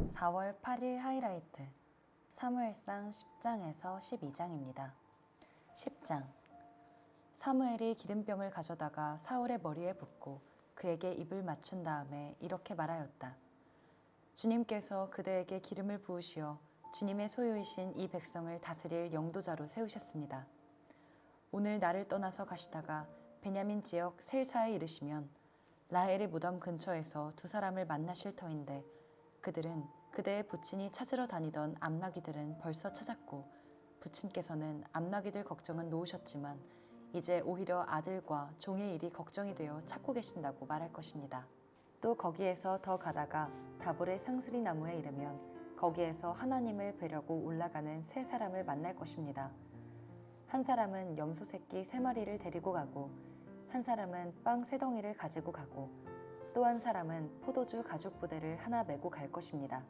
(4월 8일) 하이라이트 사무엘상 10장에서 12장입니다. 10장 사무엘이 기름병을 가져다가 사울의 머리에 붓고 그에게 입을 맞춘 다음에 이렇게 말하였다. 주님께서 그대에게 기름을 부으시어 주님의 소유이신 이 백성을 다스릴 영도자로 세우셨습니다. 오늘 나를 떠나서 가시다가 베냐민 지역 셀사에 이르시면 라헬의 무덤 근처에서 두 사람을 만나실 터인데 그들은 그대의 부친이 찾으러 다니던 암나귀들은 벌써 찾았고 부친께서는 암나귀들 걱정은 놓으셨지만 이제 오히려 아들과 종의 일이 걱정이 되어 찾고 계신다고 말할 것입니다. 또 거기에서 더 가다가 다볼의 상스리 나무에 이르면 거기에서 하나님을 뵈려고 올라가는 세 사람을 만날 것입니다. 한 사람은 염소 새끼 3마리를 데리고 가고 한 사람은 빵 3덩이를 가지고 가고 또 한 사람은 포도주 가죽 부대를 하나 메고 갈 것입니다.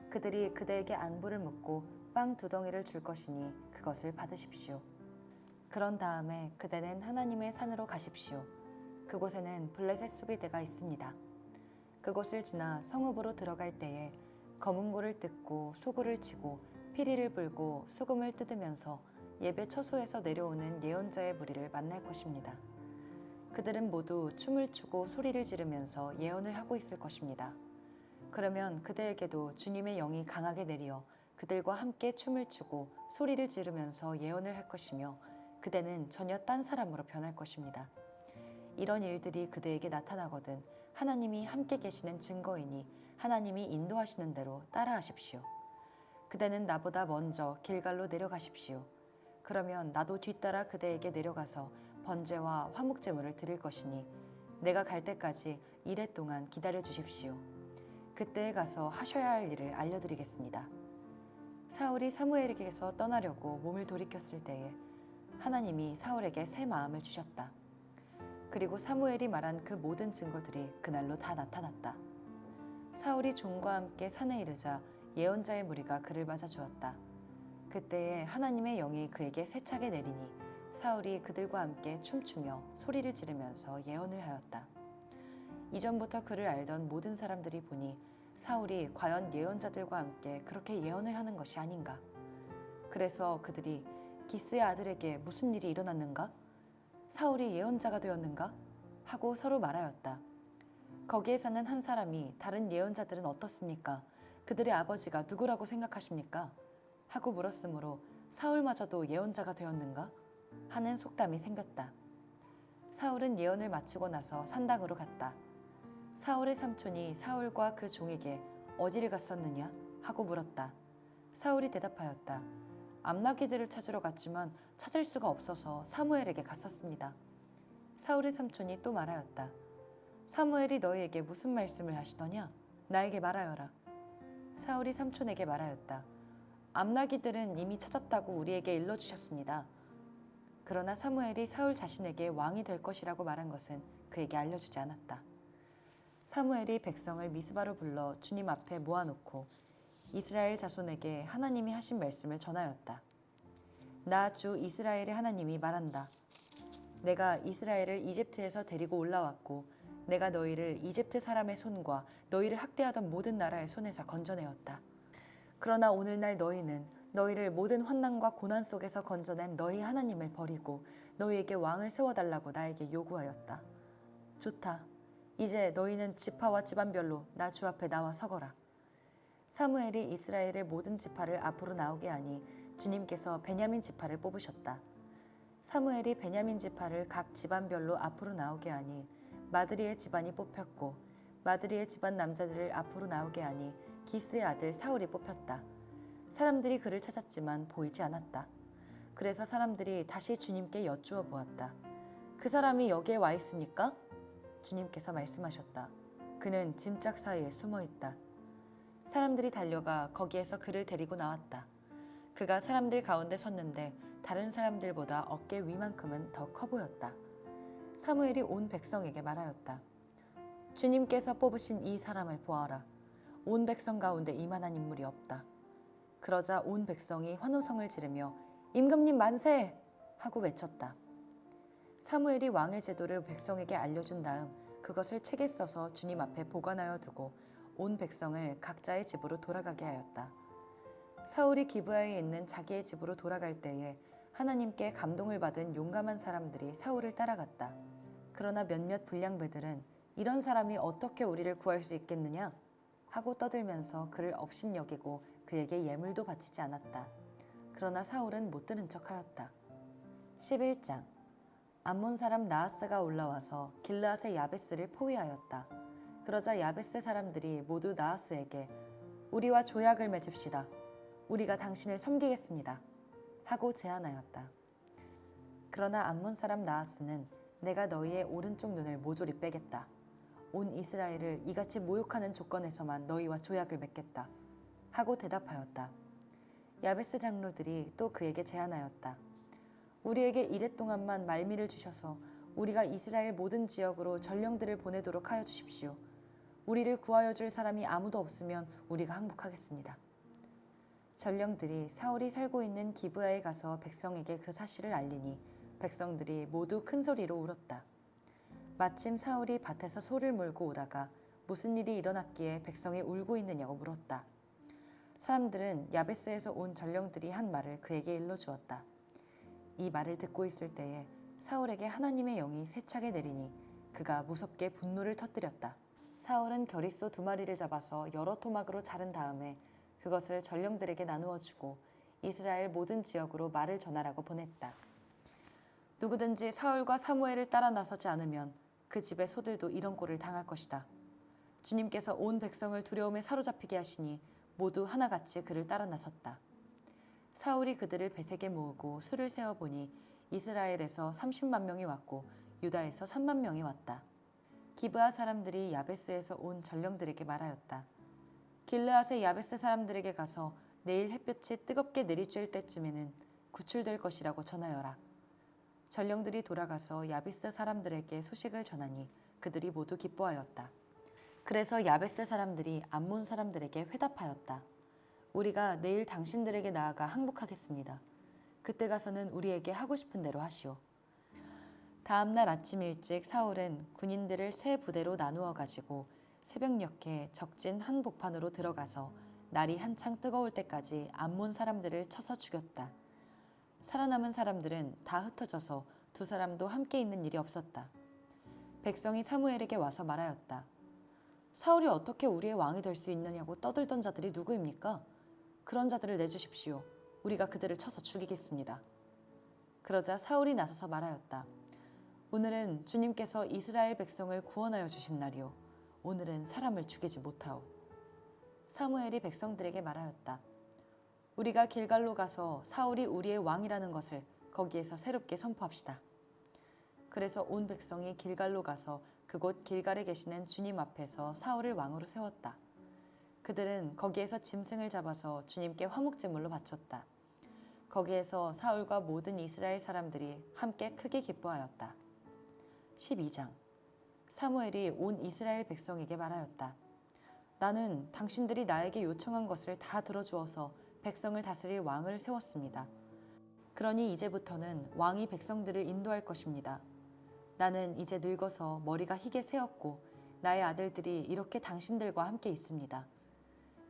그들이 그대에게 안부를 묻고 빵 2덩이를 줄 것이니 그것을 받으십시오. 그런 다음에 그대는 하나님의 산으로 가십시오. 그곳에는 블레셋 수비대가 있습니다. 그곳을 지나 성읍으로 들어갈 때에 검은고를 뜯고 소구를 치고 피리를 불고 수금을 뜯으면서 예배 처소에서 내려오는 예언자의 무리를 만날 것입니다. 그들은 모두 춤을 추고 소리를 지르면서 예언을 하고 있을 것입니다. 그러면 그대에게도 주님의 영이 강하게 내리어 그들과 함께 춤을 추고 소리를 지르면서 예언을 할 것이며 그대는 전혀 딴 사람으로 변할 것입니다. 이런 일들이 그대에게 나타나거든 하나님이 함께 계시는 증거이니 하나님이 인도하시는 대로 따라하십시오. 그대는 나보다 먼저 길갈로 내려가십시오. 그러면 나도 뒤따라 그대에게 내려가서 번제와 화목제물을 드릴 것이니 내가 갈 때까지 이레 동안 기다려 주십시오. 그때에 가서 하셔야 할 일을 알려드리겠습니다. 사울이 사무엘에게서 떠나려고 몸을 돌이켰을 때에 하나님이 사울에게 새 마음을 주셨다. 그리고 사무엘이 말한 그 모든 증거들이 그날로 다 나타났다. 사울이 종과 함께 산에 이르자 예언자의 무리가 그를 맞아 주었다. 그때에 하나님의 영이 그에게 세차게 내리니 사울이 그들과 함께 춤추며 소리를 지르면서 예언을 하였다. 이전부터 그를 알던 모든 사람들이 보니 사울이 과연 예언자들과 함께 그렇게 예언을 하는 것이 아닌가. 그래서 그들이 기스의 아들에게 무슨 일이 일어났는가? 사울이 예언자가 되었는가? 하고 서로 말하였다. 거기에 사는 한 사람이 다른 예언자들은 어떻습니까? 그들의 아버지가 누구라고 생각하십니까? 하고 물었으므로 사울마저도 예언자가 되었는가? 하는 속담이 생겼다. 사울은 예언을 마치고 나서 산당으로 갔다. 사울의 삼촌이 사울과 그 종에게 어디를 갔었느냐? 하고 물었다. 사울이 대답하였다. 암나귀들을 찾으러 갔지만 찾을 수가 없어서 사무엘에게 갔었습니다. 사울의 삼촌이 또 말하였다. 사무엘이 너희에게 무슨 말씀을 하시더냐? 나에게 말하여라. 사울이 삼촌에게 말하였다. 암나귀들은 이미 찾았다고 우리에게 일러주셨습니다. 그러나 사무엘이 사울 자신에게 왕이 될 것이라고 말한 것은 그에게 알려주지 않았다. 사무엘이 백성을 미스바로 불러 주님 앞에 모아놓고 이스라엘 자손에게 하나님이 하신 말씀을 전하였다. 나 주 이스라엘의 하나님이 말한다. 내가 이스라엘을 이집트에서 데리고 올라왔고 내가 너희를 이집트 사람의 손과 너희를 학대하던 모든 나라의 손에서 건져내었다. 그러나 오늘날 너희는 너희를 모든 환난과 고난 속에서 건져낸 너희 하나님을 버리고 너희에게 왕을 세워달라고 나에게 요구하였다. 좋다. 이제 너희는 지파와 집안별로 나 주 앞에 나와 서거라. 사무엘이 이스라엘의 모든 지파를 앞으로 나오게 하니 주님께서 베냐민 지파를 뽑으셨다. 사무엘이 베냐민 지파를 각 집안별로 앞으로 나오게 하니 마드리의 집안이 뽑혔고 마드리의 집안 남자들을 앞으로 나오게 하니 기스의 아들 사울이 뽑혔다. 사람들이 그를 찾았지만 보이지 않았다. 그래서 사람들이 다시 주님께 여쭈어 보았다. 그 사람이 여기에 와 있습니까? 주님께서 말씀하셨다. 그는 짐짝 사이에 숨어 있다. 사람들이 달려가 거기에서 그를 데리고 나왔다. 그가 사람들 가운데 섰는데 다른 사람들보다 어깨 위만큼은 더 커 보였다. 사무엘이 온 백성에게 말하였다. 주님께서 뽑으신 이 사람을 보아라. 온 백성 가운데 이만한 인물이 없다. 그러자 온 백성이 환호성을 지르며 임금님 만세! 하고 외쳤다. 사무엘이 왕의 제도를 백성에게 알려준 다음 그것을 책에 써서 주님 앞에 보관하여 두고 온 백성을 각자의 집으로 돌아가게 하였다. 사울이 기브아에 있는 자기의 집으로 돌아갈 때에 하나님께 감동을 받은 용감한 사람들이 사울을 따라갔다. 그러나 몇몇 불량배들은 이런 사람이 어떻게 우리를 구할 수 있겠느냐? 하고 떠들면서 그를 업신여기고 그에게 예물도 바치지 않았다. 그러나 사울은 못 들은 척하였다. 11장 암몬 사람 나하스가 올라와서 길르앗의 야베스를 포위하였다. 그러자 야베스 사람들이 모두 나하스에게 우리와 조약을 맺읍시다. 우리가 당신을 섬기겠습니다. 하고 제안하였다. 그러나 암몬 사람 나하스는 내가 너희의 오른쪽 눈을 모조리 빼겠다. 온 이스라엘을 이같이 모욕하는 조건에서만 너희와 조약을 맺겠다. 하고 대답하였다. 야베스 장로들이 또 그에게 제안하였다. 우리에게 이랫동안만 말미를 주셔서 우리가 이스라엘 모든 지역으로 전령들을 보내도록 하여 주십시오. 우리를 구하여 줄 사람이 아무도 없으면 우리가 항복하겠습니다. 전령들이 사울이 살고 있는 기브아에 가서 백성에게 그 사실을 알리니 백성들이 모두 큰 소리로 울었다. 마침 사울이 밭에서 소를 몰고 오다가 무슨 일이 일어났기에 백성이 울고 있느냐고 물었다. 사람들은 야베스에서 온 전령들이 한 말을 그에게 일러주었다. 이 말을 듣고 있을 때에 사울에게 하나님의 영이 세차게 내리니 그가 무섭게 분노를 터뜨렸다. 사울은 겨릿소 2마리를 잡아서 여러 토막으로 자른 다음에 그것을 전령들에게 나누어 주고 이스라엘 모든 지역으로 말을 전하라고 보냈다. 누구든지 사울과 사무엘을 따라 나서지 않으면 그 집의 소들도 이런 꼴을 당할 것이다. 주님께서 온 백성을 두려움에 사로잡히게 하시니 모두 하나같이 그를 따라 나섰다. 사울이 그들을 베색에 모으고 수를 세어보니 이스라엘에서 30만 명이 왔고 유다에서 3만 명이 왔다. 기브아 사람들이 야베스에서 온 전령들에게 말하였다. 길르앗의 야베스 사람들에게 가서 내일 햇볕이 뜨겁게 내리쬐을 때쯤에는 구출될 것이라고 전하여라. 전령들이 돌아가서 야베스 사람들에게 소식을 전하니 그들이 모두 기뻐하였다. 그래서 야베스 사람들이 암몬 사람들에게 회답하였다. 우리가 내일 당신들에게 나아가 항복하겠습니다. 그때 가서는 우리에게 하고 싶은 대로 하시오. 다음 날 아침 일찍 사울은 군인들을 세 부대로 나누어 가지고 새벽녘에 적진 한복판으로 들어가서 날이 한창 뜨거울 때까지 암몬 사람들을 쳐서 죽였다. 살아남은 사람들은 다 흩어져서 2사람도 함께 있는 일이 없었다. 백성이 사무엘에게 와서 말하였다. 사울이 어떻게 우리의 왕이 될 수 있느냐고 떠들던 자들이 누구입니까? 그런 자들을 내주십시오. 우리가 그들을 쳐서 죽이겠습니다. 그러자 사울이 나서서 말하였다. 오늘은 주님께서 이스라엘 백성을 구원하여 주신 날이오. 오늘은 사람을 죽이지 못하오. 사무엘이 백성들에게 말하였다. 우리가 길갈로 가서 사울이 우리의 왕이라는 것을 거기에서 새롭게 선포합시다. 그래서 온 백성이 길갈로 가서 그곳 길갈에 계시는 주님 앞에서 사울을 왕으로 세웠다. 그들은 거기에서 짐승을 잡아서 주님께 화목제물로 바쳤다. 거기에서 사울과 모든 이스라엘 사람들이 함께 크게 기뻐하였다. 12장 사무엘이 온 이스라엘 백성에게 말하였다. 나는 당신들이 나에게 요청한 것을 다 들어주어서 백성을 다스릴 왕을 세웠습니다. 그러니 이제부터는 왕이 백성들을 인도할 것입니다. 나는 이제 늙어서 머리가 희게 새었고 나의 아들들이 이렇게 당신들과 함께 있습니다.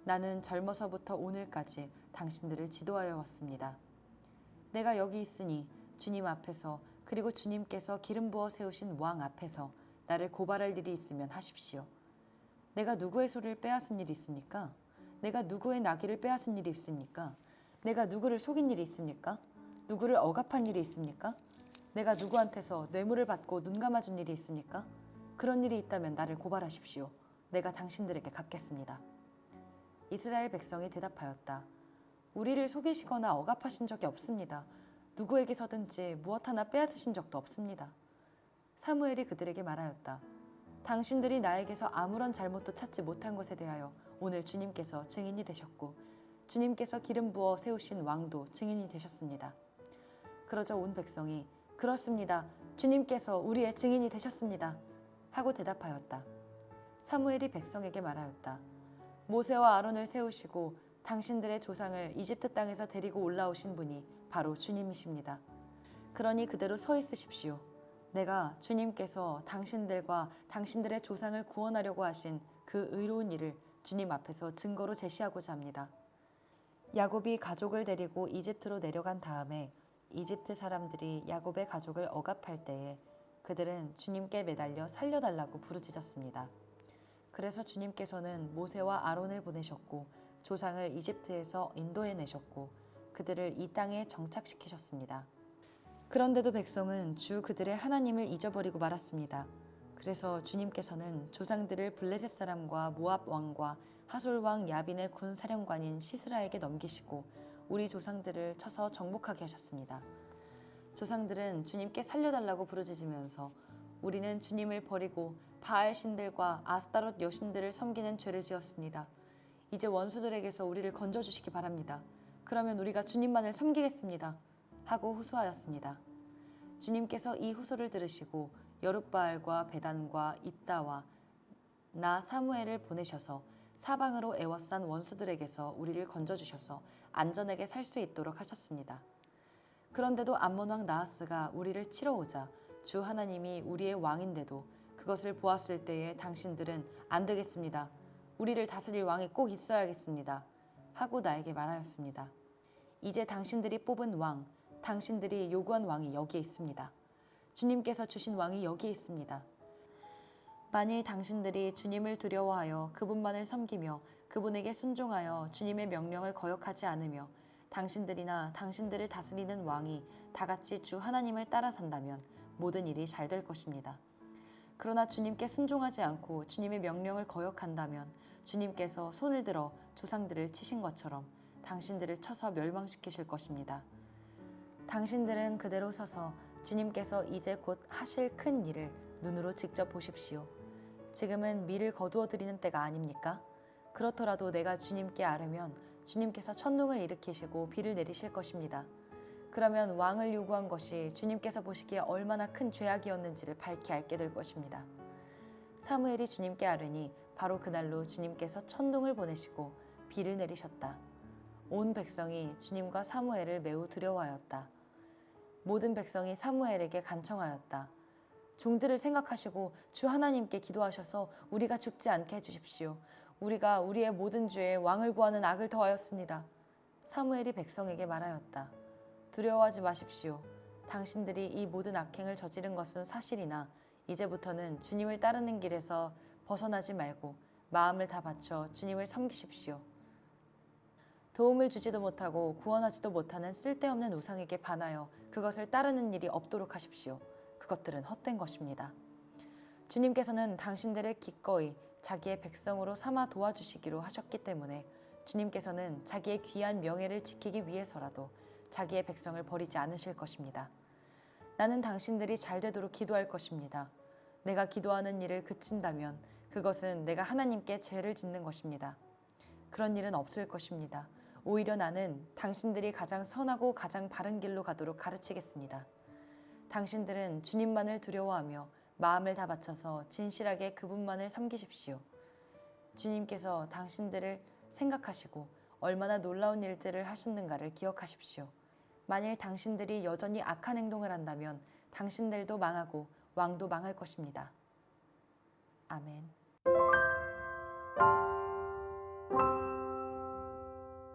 나는 젊어서부터 오늘까지 당신들을 지도하여 왔습니다. 내가 여기 있으니 주님 앞에서 그리고 주님께서 기름 부어 세우신 왕 앞에서 나를 고발할 일이 있으면 하십시오. 내가 누구의 소를 빼앗은 일이 있습니까? 내가 누구의 나귀를 빼앗은 일이 있습니까? 내가 누구를 속인 일이 있습니까? 누구를 억압한 일이 있습니까? 내가 누구한테서 뇌물을 받고 눈 감아준 일이 있습니까? 그런 일이 있다면 나를 고발하십시오. 내가 당신들에게 갚겠습니다. 이스라엘 백성이 대답하였다. 우리를 속이시거나 억압하신 적이 없습니다. 누구에게서든지 무엇 하나 빼앗으신 적도 없습니다. 사무엘이 그들에게 말하였다. 당신들이 나에게서 아무런 잘못도 찾지 못한 것에 대하여 오늘 주님께서 증인이 되셨고 주님께서 기름 부어 세우신 왕도 증인이 되셨습니다. 그러자 온 백성이 그렇습니다. 주님께서 우리의 증인이 되셨습니다. 하고 대답하였다. 사무엘이 백성에게 말하였다. 모세와 아론을 세우시고 당신들의 조상을 이집트 땅에서 데리고 올라오신 분이 바로 주님이십니다. 그러니 그대로 서 있으십시오. 내가 주님께서 당신들과 당신들의 조상을 구원하려고 하신 그 의로운 일을 주님 앞에서 증거로 제시하고자 합니다. 야곱이 가족을 데리고 이집트로 내려간 다음에 이집트 사람들이 야곱의 가족을 억압할 때에 그들은 주님께 매달려 살려달라고 부르짖었습니다. 그래서 주님께서는 모세와 아론을 보내셨고 조상을 이집트에서 인도해내셨고 그들을 이 땅에 정착시키셨습니다. 그런데도 백성은 주 그들의 하나님을 잊어버리고 말았습니다. 그래서 주님께서는 조상들을 블레셋 사람과 모압 왕과 하솔 왕 야빈의 군 사령관인 시스라에게 넘기시고 우리 조상들을 쳐서 정복하게 하셨습니다. 조상들은 주님께 살려달라고 부르짖으면서 우리는 주님을 버리고 바알 신들과 아스타롯 여신들을 섬기는 죄를 지었습니다. 이제 원수들에게서 우리를 건져주시기 바랍니다. 그러면 우리가 주님만을 섬기겠습니다. 하고 호소하였습니다. 주님께서 이 호소를 들으시고 여룻바알과 베단과 입다와 나 사무엘을 보내셔서 사방으로 애워싼 원수들에게서 우리를 건져주셔서 안전하게 살 수 있도록 하셨습니다. 그런데도 암몬 왕 나하스가 우리를 치러 오자 주 하나님이 우리의 왕인데도 그것을 보았을 때에 당신들은 안 되겠습니다. 우리를 다스릴 왕이 꼭 있어야겠습니다. 하고 나에게 말하였습니다. 이제 당신들이 뽑은 왕, 당신들이 요구한 왕이 여기에 있습니다. 주님께서 주신 왕이 여기에 있습니다. 만일 당신들이 주님을 두려워하여 그분만을 섬기며 그분에게 순종하여 주님의 명령을 거역하지 않으며 당신들이나 당신들을 다스리는 왕이 다 같이 주 하나님을 따라 산다면 모든 일이 잘 될 것입니다. 그러나 주님께 순종하지 않고 주님의 명령을 거역한다면 주님께서 손을 들어 조상들을 치신 것처럼 당신들을 쳐서 멸망시키실 것입니다. 당신들은 그대로 서서 주님께서 이제 곧 하실 큰 일을 눈으로 직접 보십시오. 지금은 밀을 거두어 드리는 때가 아닙니까? 그렇더라도 내가 주님께 아뢰면 주님께서 천둥을 일으키시고 비를 내리실 것입니다. 그러면 왕을 요구한 것이 주님께서 보시기에 얼마나 큰 죄악이었는지를 밝히 알게 될 것입니다. 사무엘이 주님께 아뢰니 바로 그날로 주님께서 천둥을 보내시고 비를 내리셨다. 온 백성이 주님과 사무엘을 매우 두려워하였다. 모든 백성이 사무엘에게 간청하였다. 종들을 생각하시고 주 하나님께 기도하셔서 우리가 죽지 않게 해주십시오. 우리가 우리의 모든 죄에 왕을 구하는 악을 더하였습니다. 사무엘이 백성에게 말하였다. 두려워하지 마십시오. 당신들이 이 모든 악행을 저지른 것은 사실이나 이제부터는 주님을 따르는 길에서 벗어나지 말고 마음을 다 바쳐 주님을 섬기십시오. 도움을 주지도 못하고 구원하지도 못하는 쓸데없는 우상에게 반하여 그것을 따르는 일이 없도록 하십시오. 그것들은 헛된 것입니다. 주님께서는 당신들을 기꺼이 자기의 백성으로 삼아 도와주시기로 하셨기 때문에 주님께서는 자기의 귀한 명예를 지키기 위해서라도 자기의 백성을 버리지 않으실 것입니다. 나는 당신들이 잘 되도록 기도할 것입니다. 내가 기도하는 일을 그친다면 그것은 내가 하나님께 죄를 짓는 것입니다. 그런 일은 없을 것입니다. 오히려 나는 당신들이 가장 선하고 가장 바른 길로 가도록 가르치겠습니다. 당신들은 주님만을 두려워하며 마음을 다 바쳐서 진실하게 그분만을 섬기십시오. 주님께서 당신들을 생각하시고 얼마나 놀라운 일들을 하셨는가를 기억하십시오. 만일 당신들이 여전히 악한 행동을 한다면 당신들도 망하고 왕도 망할 것입니다. 아멘.